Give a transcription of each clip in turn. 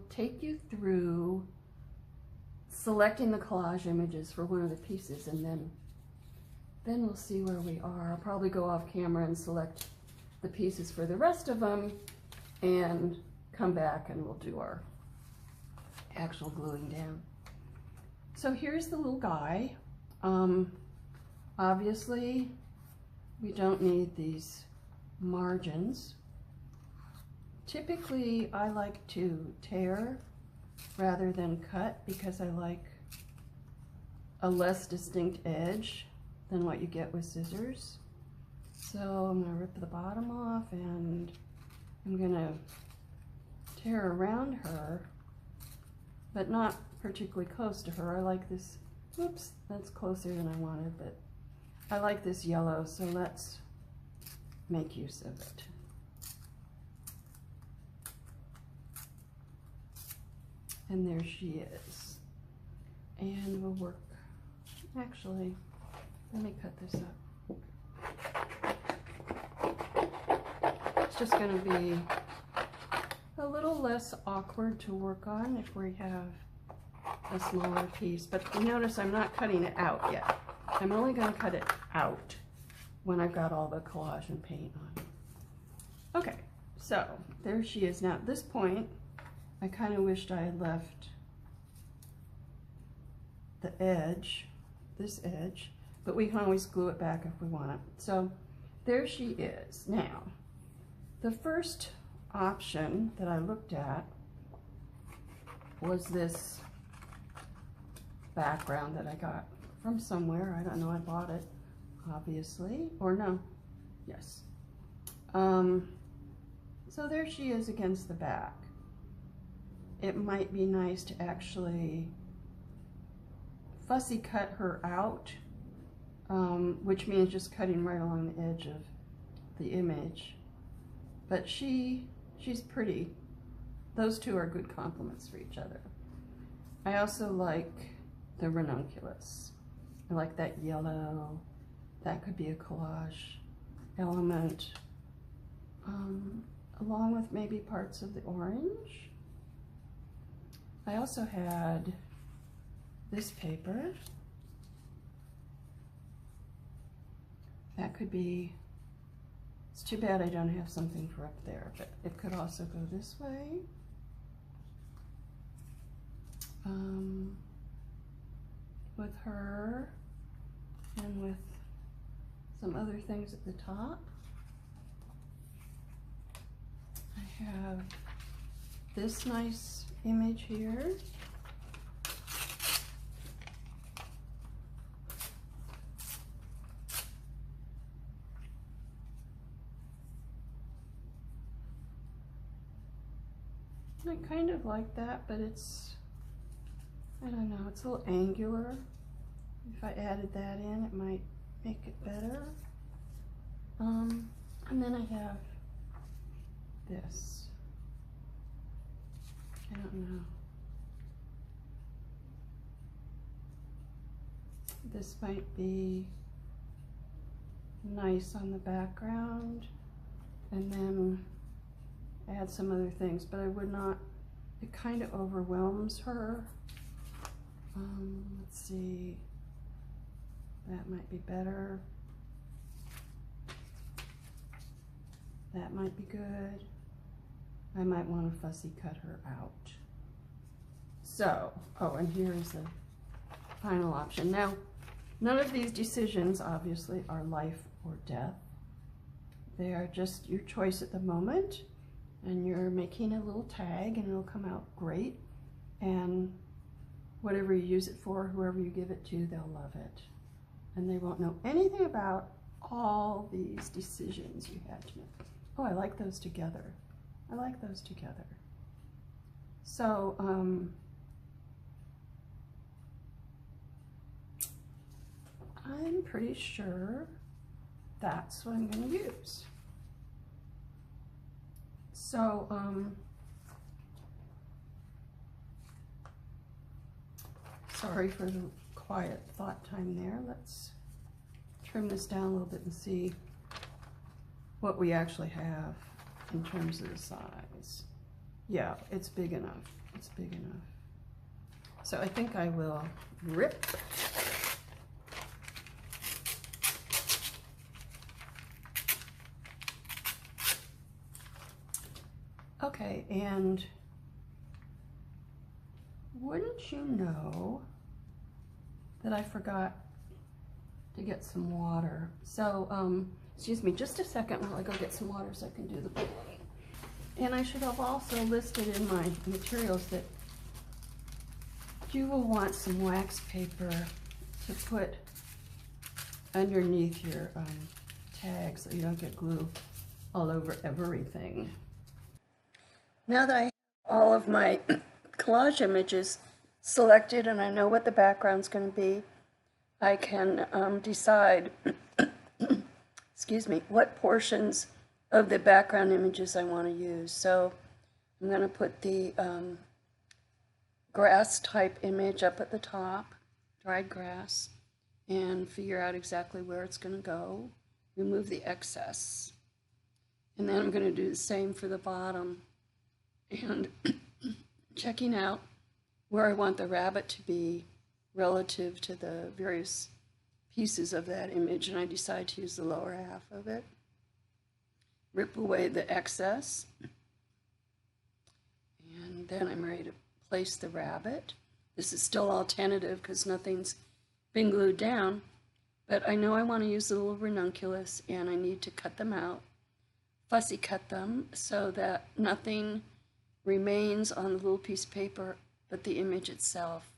take you through selecting the collage images for one of the pieces, and then we'll see where we are. I'll probably go off camera and select the pieces for the rest of them and come back and we'll do our actual gluing down. So here's the little guy. Obviously we don't need these margins. Typically I like to tear rather than cut because I like a less distinct edge than what you get with scissors. So I'm going to rip the bottom off and I'm going to tear around her, but not particularly close to her. I like this, oops, that's closer than I wanted, but I like this yellow, so let's make use of it. And there she is. And we'll work, actually, let me cut this up. It's just going to be a little less awkward to work on if we have a smaller piece. But you notice I'm not cutting it out yet. I'm only going to cut it out when I've got all the collage and paint on. Okay, so there she is. Now at this point, I kind of wished I had left the edge, this edge, but we can always glue it back if we want it. So there she is. Now, the first option that I looked at was this background that I got from somewhere. I don't know, I bought it, obviously, or no, yes. So there she is against the back. It might be nice to actually fussy cut her out, which means just cutting right along the edge of the image. But she's pretty. Those two are good complements for each other. I also like the ranunculus. I like that yellow. That could be a collage element, along with maybe parts of the orange. I also had this paper. That could be, it's too bad I don't have something for up there, but it could also go this way. With her and with some other things at the top. I have this nice image here. I kind of like that, but it's, I don't know, it's a little angular. If I added that in, it might make it better. And then I have this. I don't know. This might be nice on the background, and then add some other things, but I would not, it kind of overwhelms her. Let's see, that might be better. That might be good. I might want to fussy cut her out. So, oh, and here is the final option. Now, none of these decisions obviously are life or death. They are just your choice at the moment, and you're making a little tag and it'll come out great. And whatever you use it for, whoever you give it to, they'll love it. And they won't know anything about all these decisions you had to make. Oh, I like those together. I like those together. So, I'm pretty sure that's what I'm going to use. So, sorry for the quiet thought time there. Let's trim this down a little bit and see what we actually have in terms of the size. Yeah, it's big enough. It's big enough. So I think I will rip. Okay, and wouldn't you know that I forgot to get some water? So, excuse me just a second while I go get some water so I can do the pooling. And I should have also listed in my materials that you will want some wax paper to put underneath your tag so you don't get glue all over everything. Now that I have all of my collage images selected and I know what the background's going to be, I can decide excuse me, what portions of the background images I want to use. So I'm going to put the grass type image up at the top, dried grass, and figure out exactly where it's going to go. Remove the excess. And then I'm going to do the same for the bottom. And checking out where I want the rabbit to be relative to the various pieces of that image, and I decide to use the lower half of it. Rip away the excess, and then I'm ready to place the rabbit. This is still all tentative because nothing's been glued down, but I know I want to use the little ranunculus, and I need to cut them out, fussy cut them, so that nothing remains on the little piece of paper but the image itself.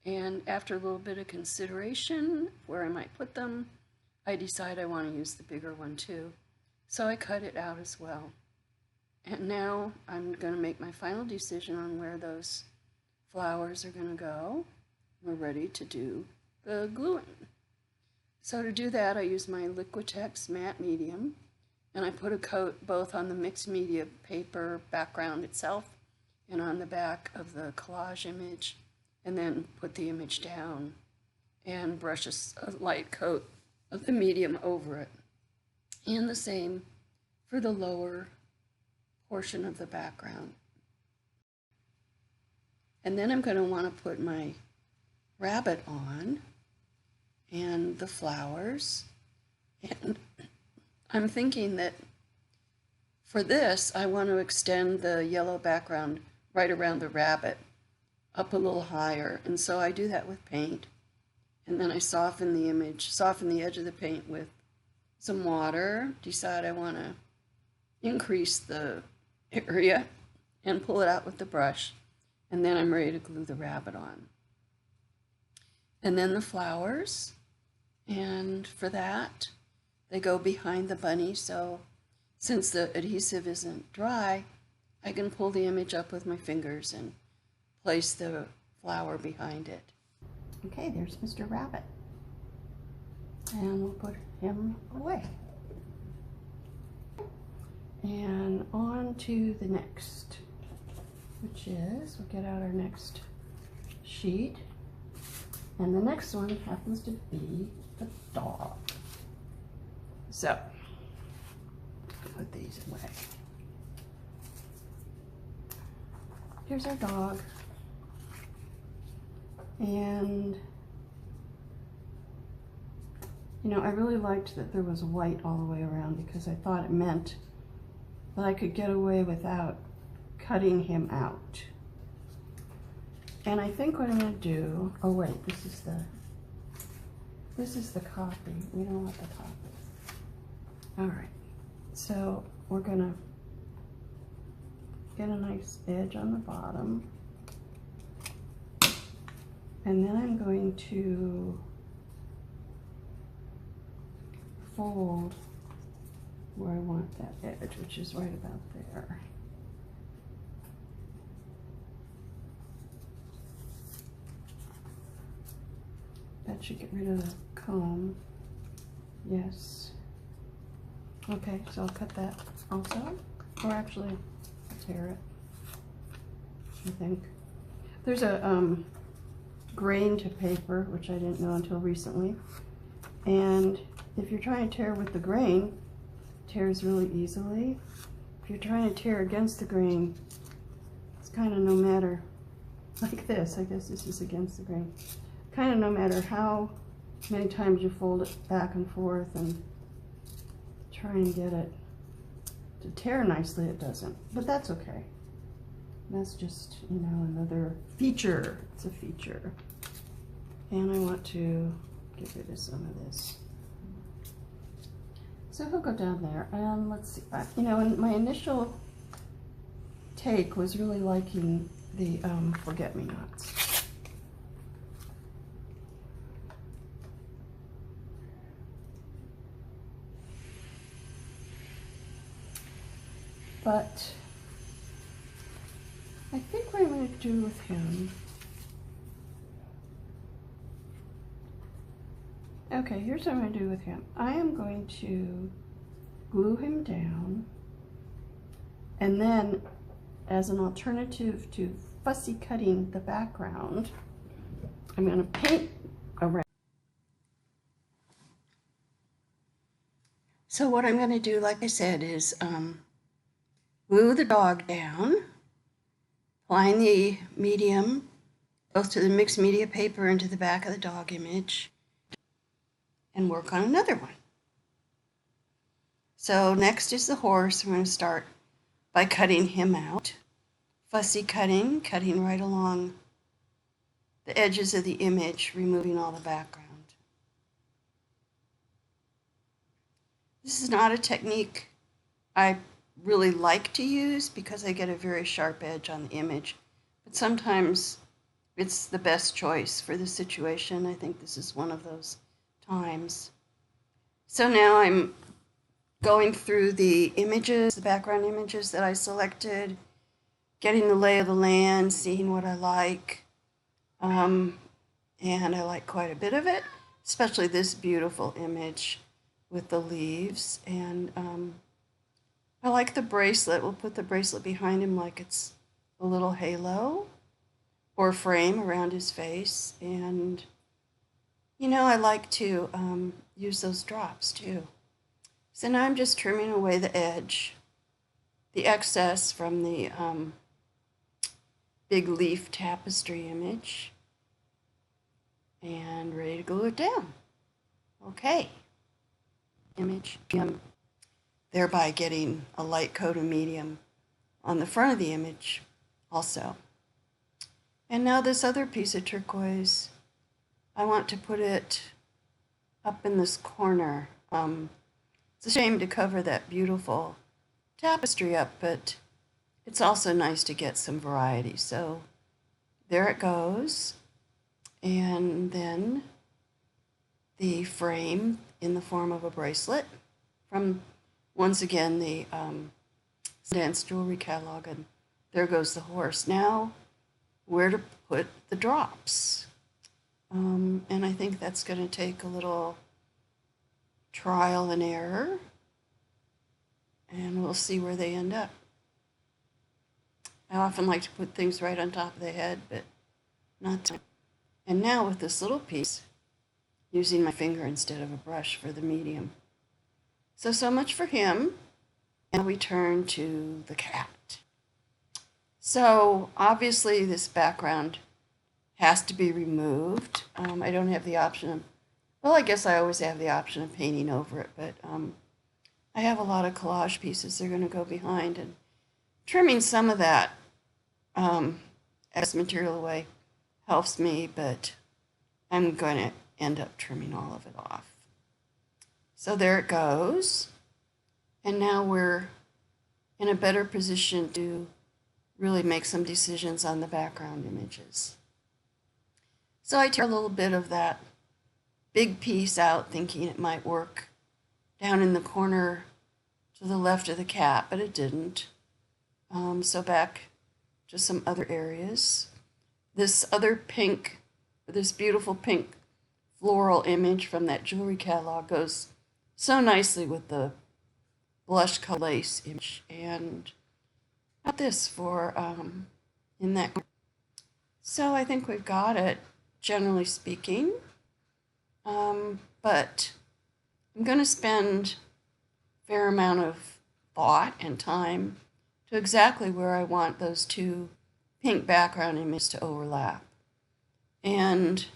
And after a little bit of consideration where I might put them, I decide I want to use the bigger one too. So I cut it out as well. And now I'm going to make my final decision on where those flowers are going to go. We're ready to do the gluing. So to do that, I use my Liquitex matte medium, and I put a coat both on the mixed media paper background itself and on the back of the collage image, and then put the image down and brush a light coat of the medium over it. And the same for the lower portion of the background. And then I'm going to want to put my rabbit on and the flowers. And I'm thinking that for this, I want to extend the yellow background right around the rabbit up a little higher. And so I do that with paint. And then I soften the image, soften the edge of the paint with some water, decide I want to increase the area and pull it out with the brush. And then I'm ready to glue the rabbit on. And then the flowers. And for that, they go behind the bunny. So since the adhesive isn't dry, I can pull the image up with my fingers and place the flower behind it. Okay, there's Mr. Rabbit. And we'll put him away. And on to the next, which is, we'll get out our next sheet. And the next one happens to be the dog. So, put these away. Here's our dog. And, you know, I really liked that there was white all the way around because I thought it meant that I could get away without cutting him out. And I think what I'm going to do, oh wait, this is the copy. We don't want the copy. All right, so we're going to get a nice edge on the bottom. And then I'm going to fold where I want that edge, which is right about there. That should get rid of the comb. Yes. Okay, so I'll cut that also. Or actually, I'll tear it, I think. There's a grain to paper, which I didn't know until recently. And if you're trying to tear with the grain, it tears really easily. If you're trying to tear against the grain, kind of no matter, like this, I guess this is against the grain, kind of no matter how many times you fold it back and forth and try and get it to tear nicely, it doesn't, but that's okay. That's just, you know, another feature. It's a feature. And I want to get rid of some of this. So he'll go down there, and let's see, you know, and my initial take was really liking the forget-me-nots. But I think what I'm going to do with him, okay, here's what I'm going to do with him. I am going to glue him down, and then as an alternative to fussy cutting the background, I'm going to paint around. So what I'm going to do, like I said, is glue the dog down, applying the medium both to the mixed media paper and to the back of the dog image, and work on another one. So next is the horse. I'm going to start by cutting him out. Fussy cutting, cutting right along the edges of the image, removing all the background. This is not a technique I really like to use because I get a very sharp edge on the image, but sometimes it's the best choice for the situation. I think this is one of those times. So now I'm going through the images, the background images that I selected, getting the lay of the land, seeing what I like, and I like quite a bit of it, especially this beautiful image with the leaves, and I like the bracelet. We'll put the bracelet behind him like it's a little halo or frame around his face, and you know, I like to use those drops too. So now I'm just trimming away the edge, the excess from the big leaf tapestry image, and ready to glue it down. Okay. Image, thereby getting a light coat of medium on the front of the image also. And now this other piece of turquoise, I want to put it up in this corner. It's a shame to cover that beautiful tapestry up, but it's also nice to get some variety. So there it goes. And then the frame in the form of a bracelet from, once again, the Dance Jewelry Catalog. And there goes the horse. Now, where to put the drops? And I think that's going to take a little trial and error, and we'll see where they end up. I often like to put things right on top of the head, but not time. And now with this little piece, using my finger instead of a brush for the medium. So much for him. And we turn to the cat. So obviously this background has to be removed. I don't have the option of, well, I guess I always have the option of painting over it, but I have a lot of collage pieces they're going to go behind, and trimming some of that excess material away helps me, but I'm going to end up trimming all of it off. So there it goes. And now we're in a better position to really make some decisions on the background images. So I tear a little bit of that big piece out, thinking it might work down in the corner to the left of the cat, but it didn't. So back to some other areas. This other pink, this beautiful pink floral image from that jewelry catalog goes so nicely with the blush color lace image, and got this for in that. So I think we've got it, generally speaking, but I'm going to spend a fair amount of thought and time to exactly where I want those two pink background image to overlap. And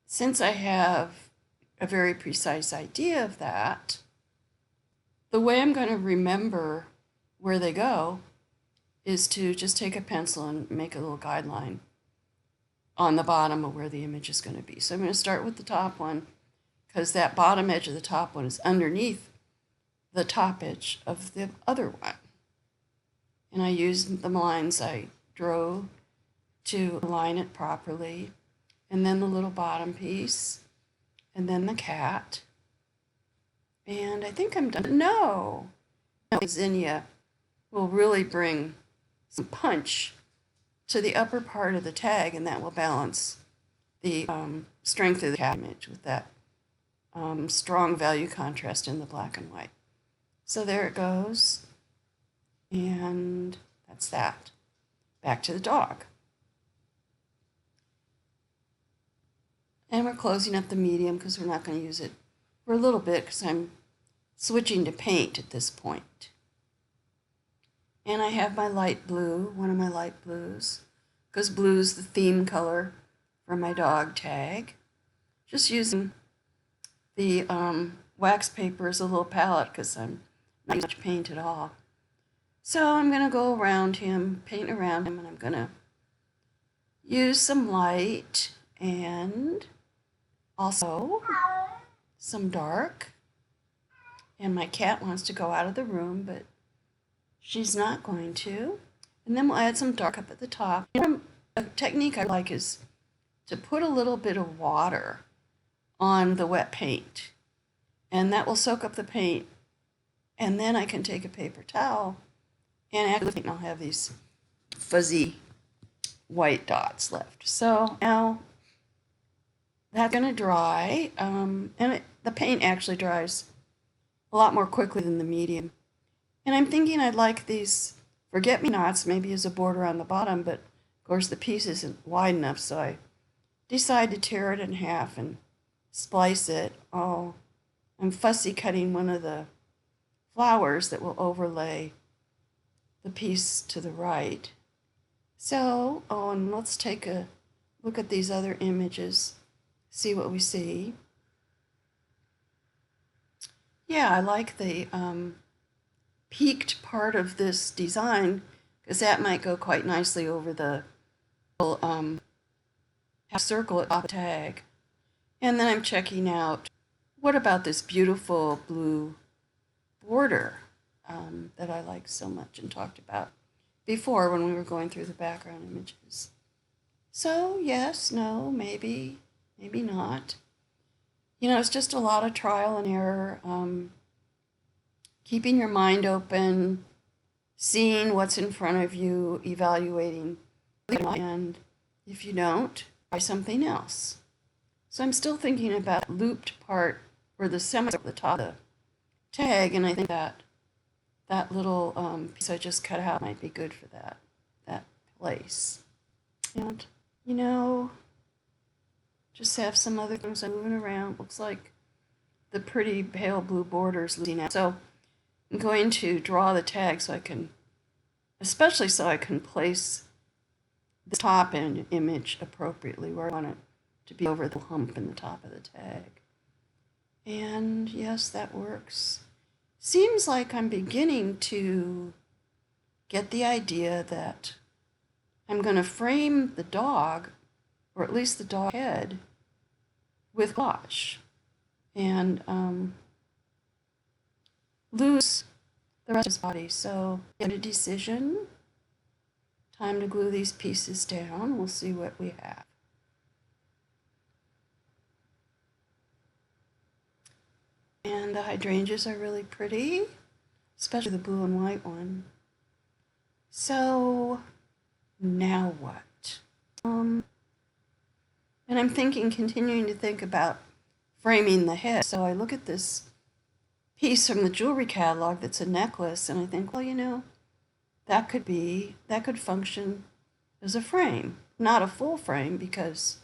since I have a very precise idea of that, the way I'm going to remember where they go is to just take a pencil and make a little guideline on the bottom of where the image is going to be. So I'm going to start with the top one because that bottom edge of the top one is underneath the top edge of the other one. And I used the lines I drew to align it properly. And then the little bottom piece, and then the cat. And I think I'm done. No! Zinnia will really bring some punch to the upper part of the tag, and that will balance the strength of the cat image with that strong value contrast in the black and white. So there it goes, and that's that. Back to the dog. And we're closing up the medium because we're not going to use it for a little bit because I'm switching to paint at this point. And I have my light blue, one of my light blues, because blue is the theme color for my dog tag. Just using the wax paper as a little palette because I'm not using much paint at all. So I'm going to go around him, paint around him, and I'm going to use some light and also some dark. And my cat wants to go out of the room, but she's not going to. And then we'll add some dark up at the top. A technique I like is to put a little bit of water on the wet paint. And that will soak up the paint. And then I can take a paper towel and add the paint, and I'll have these fuzzy white dots left. So now that's going to dry. The paint actually dries a lot more quickly than the medium. And I'm thinking I'd like these forget-me-nots maybe as a border on the bottom, but of course the piece isn't wide enough, so I decide to tear it in half and splice it. Oh, I'm fussy cutting one of the flowers that will overlay the piece to the right. So, and let's take a look at these other images, see what we see. Yeah, I like the peaked part of this design because that might go quite nicely over the little half circle at the top of the tag. And then I'm checking out, what about this beautiful blue border that I like so much and talked about before when we were going through the background images. So yes, no, maybe, maybe not. You know, it's just a lot of trial and error, keeping your mind open, seeing what's in front of you, evaluating, and if you don't, try something else. So I'm still thinking about looped part where the semi at the top of the tag, and I think that that little piece I just cut out might be good for that place. And, you know, just have some other things I'm moving around. Looks like the pretty pale blue border's losing out. So I'm going to draw the tag so I can, especially so I can place the top end image appropriately where I want it to be over the hump in the top of the tag. And yes, that works. Seems like I'm beginning to get the idea that I'm going to frame the dog, or at least the dog head, with collage and lose the rest of his body. So get a decision. Time to glue these pieces down. We'll see what we have. And the hydrangeas are really pretty, especially the blue and white one. So now what? And I'm continuing to think about framing the head. So I look at this piece from the jewelry catalog that's a necklace, and I think, well, you know, that could function as a frame. Not a full frame because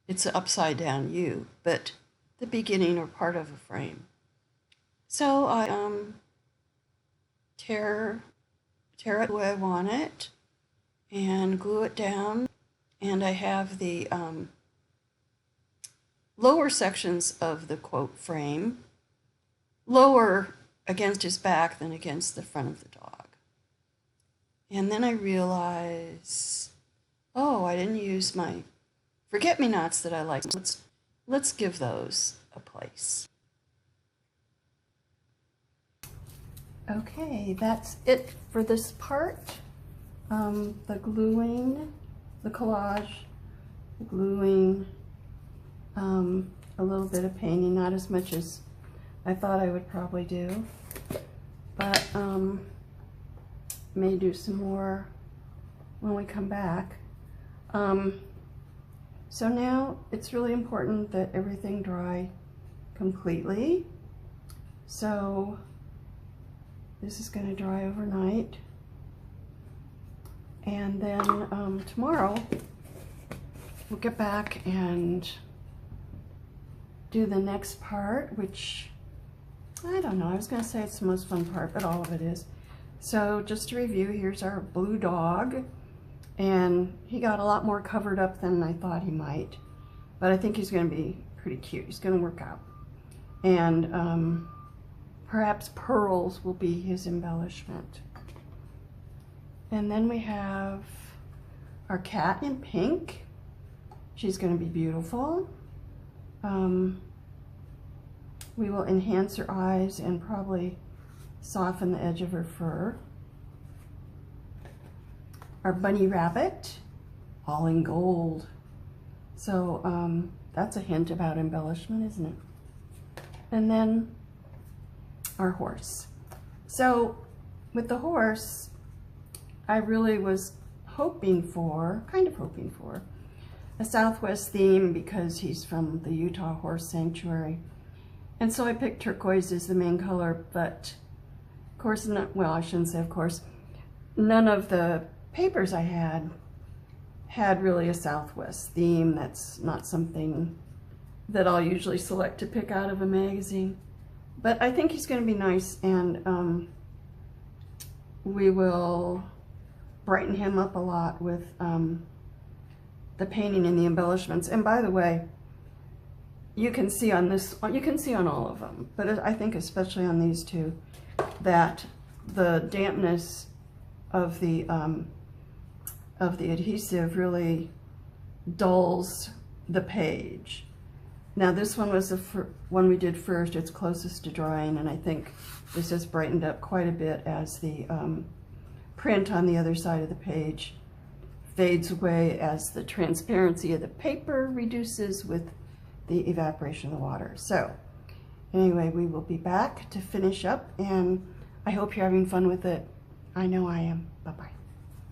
it's an upside down U, but the beginning or part of a frame. So I tear it the way I want it, and glue it down. And I have the lower sections of the quote frame lower against his back than against the front of the dog. And then I realize, oh, I didn't use my forget-me-nots that I like. Let's give those a place. Okay, that's it for this part. The gluing, the collage, the gluing, a little bit of painting, not as much as I thought I would probably do, but may do some more when we come back. So now it's really important that everything dry completely. So this is going to dry overnight, and then tomorrow we'll get back and do the next part, which I don't know, I was going to say it's the most fun part, but all of it is. So just to review, here's our blue dog, and he got a lot more covered up than I thought he might, but I think he's going to be pretty cute. He's going to work out, and perhaps pearls will be his embellishment. And then we have our cat in pink. She's going to be beautiful. We will enhance her eyes and probably soften the edge of her fur. Our bunny rabbit, all in gold. So that's a hint about embellishment, isn't it? And then our horse. So with the horse, I really was hoping for, kind of hoping for, a Southwest theme because he's from the Utah Horse Sanctuary. And so I picked turquoise as the main color, but of course, well, I shouldn't say of course, none of the papers I had really a Southwest theme. That's not something that I'll usually select to pick out of a magazine. But I think he's going to be nice, and we will brighten him up a lot with the painting and the embellishments. And by the way, you can see on this, you can see on all of them, but I think especially on these two, that the dampness of the adhesive really dulls the page. Now this one was the one we did first. It's closest to drying, and I think this has brightened up quite a bit as the print on the other side of the page fades away as the transparency of the paper reduces with the evaporation of the water. So anyway, we will be back to finish up, and I hope you're having fun with it. I know I am. Bye-bye.